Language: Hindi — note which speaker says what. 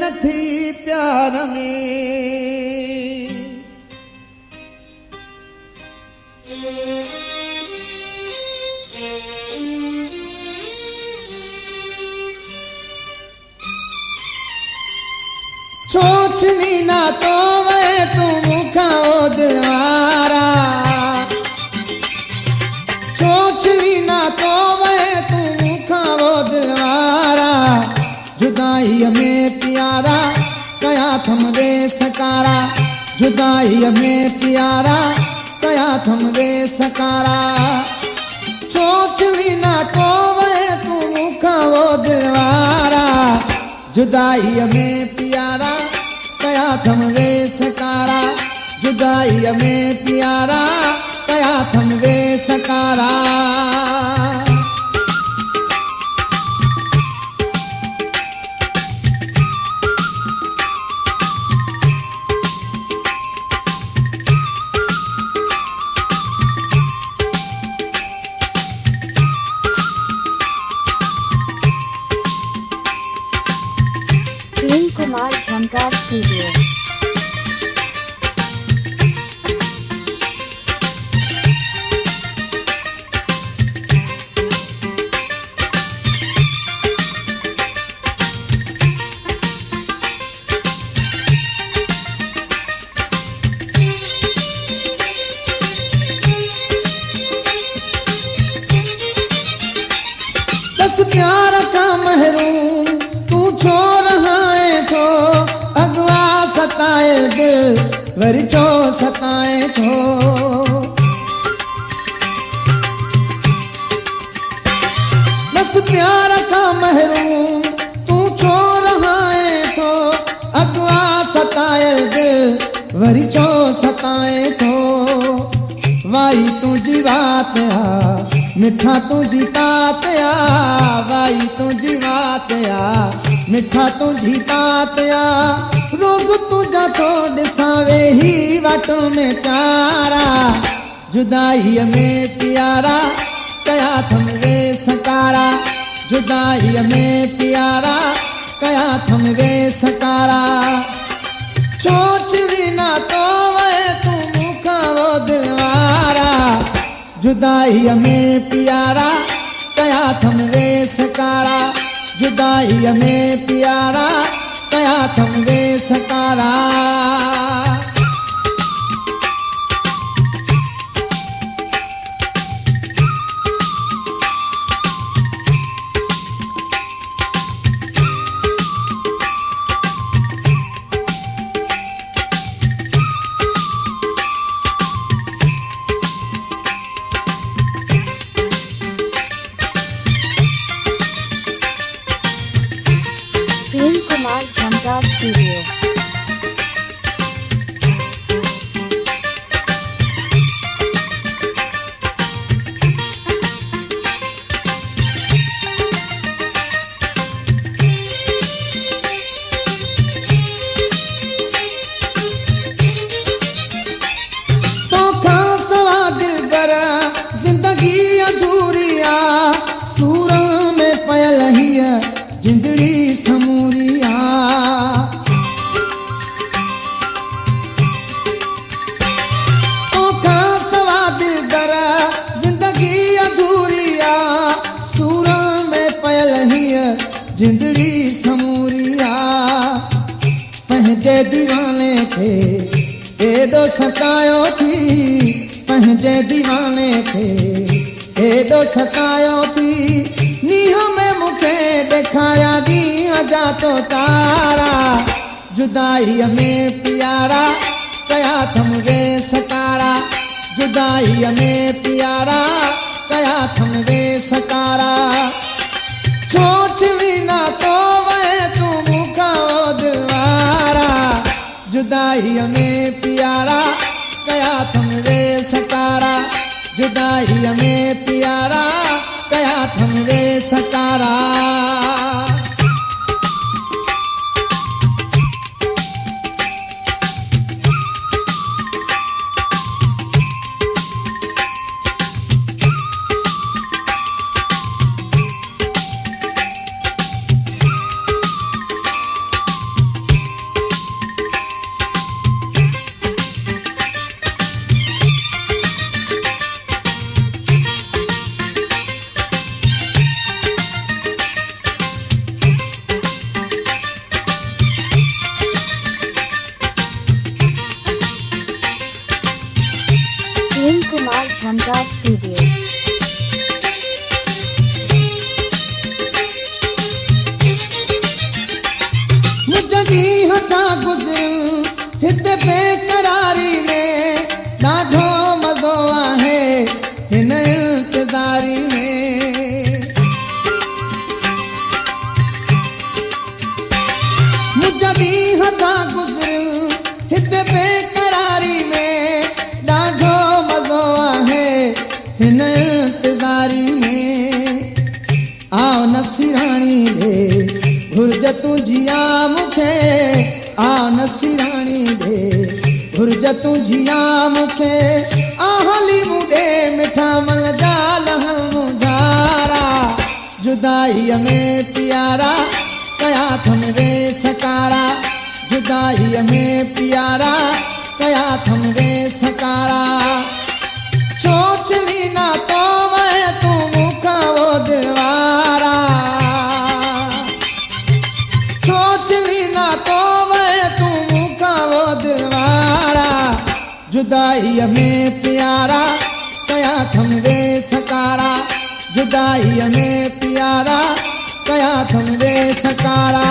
Speaker 1: नथी प्यार में। सोचनी ना तो वे तू मुखा ओ दिलवारा, सोचनी ना तो वे तू मुखा ओ दिलवारा। जुदाई में प्यारा कया थम वे सकारा, जुदाई में प्यारा कया थम वे सकारा। सोचनी ना तो वे तू मुखा ओ दिलवारा, जुदाई में प्यारा कया थम वे सकारा, जुदाई में प्यारा कया थम वे सकारा।
Speaker 2: प्रेम कुमार झमकार स्टूडियो।
Speaker 1: बस प्यार का महरूम तू छोड़ है तो अगवा सताए दिल वरी चो सताए तो। बस प्यार का महरूम तू छोड़ है तो अगवा सताए दिल वरी चो सताए तो। वाई तुझी बात आ मिठा तुझी तात आ, वाई तुझी बात आ मिठा तुझी तात आ। रोज तुझा तो ॾिसावे ही वाटो में प्यारा, जुदाई में प्यारा कया थम वे सकारा, जुदाई में प्यारा कया थम वे सकारा। सोचनी ना तो वे तू मुखा वो दिलवारा, जुदाई में प्यारा कया थम वे सकारा, जुदाई में प्यारा कया थम वे सकारा।
Speaker 2: प्रेम कुमार झमकार स्टूडियो।
Speaker 1: तो खासवा दिल बरा जिंदगी अधूरी आ, सूर में पयल ही जिंदड़ी समूरिया। तो खासवा दिल बरा जिंदगी अधूरिया, सूर में पयल ही जिंदड़ी समूरिया। पंहिंजे दीवाने खे एॾो सतायो थी, पंहिंजे दीवाने खे एॾो सतायो थी। नीह में मूंखे ॾेखारिया ॾींहं जा तो तारा, जुदाई में प्यारा कया थम वे सकारा, जुदाई में प्यारा कया थम वे सकारा। सोचनी ना तो वे तू मुखा वो दिलवारा, जुदाई में प्यारा कया थम वे सकारा, जुदाई में प्यारा कया थम वे सकारा।
Speaker 2: झमकार स्टूडियो।
Speaker 1: मुझी हथा गुज़रियूं हिते बेकरारी में ॾाढो मज़ो आहे हिन इंतज़ारी में। मुझी हथा गुज़रियूं हिते बेकरारी में ॾाढो मज़ो आहे हिन इंतज़ारी में। आओ नसीराणी ॾे घुर्ज तूं जिया मूंखे, आ नसीराणी ॾे घुर्ज तूं जिया मूंखे। आहली मुॾे मिठा मन जा लहण मुंझारा, जुदाईअ में प्यारा कया थम वे सकारा। जुदाईअ में प्यारा कया थम वे सकारा। सोचली ना तो वह तूं मूंखां वो दिलवारा। सोचली ना तो वह तूं मूंखां वो दिलवारा। जुदाईअ में प्यारा कया थम वे सकारा। जुदाईअ में प्यारा कया थम वे सकारा।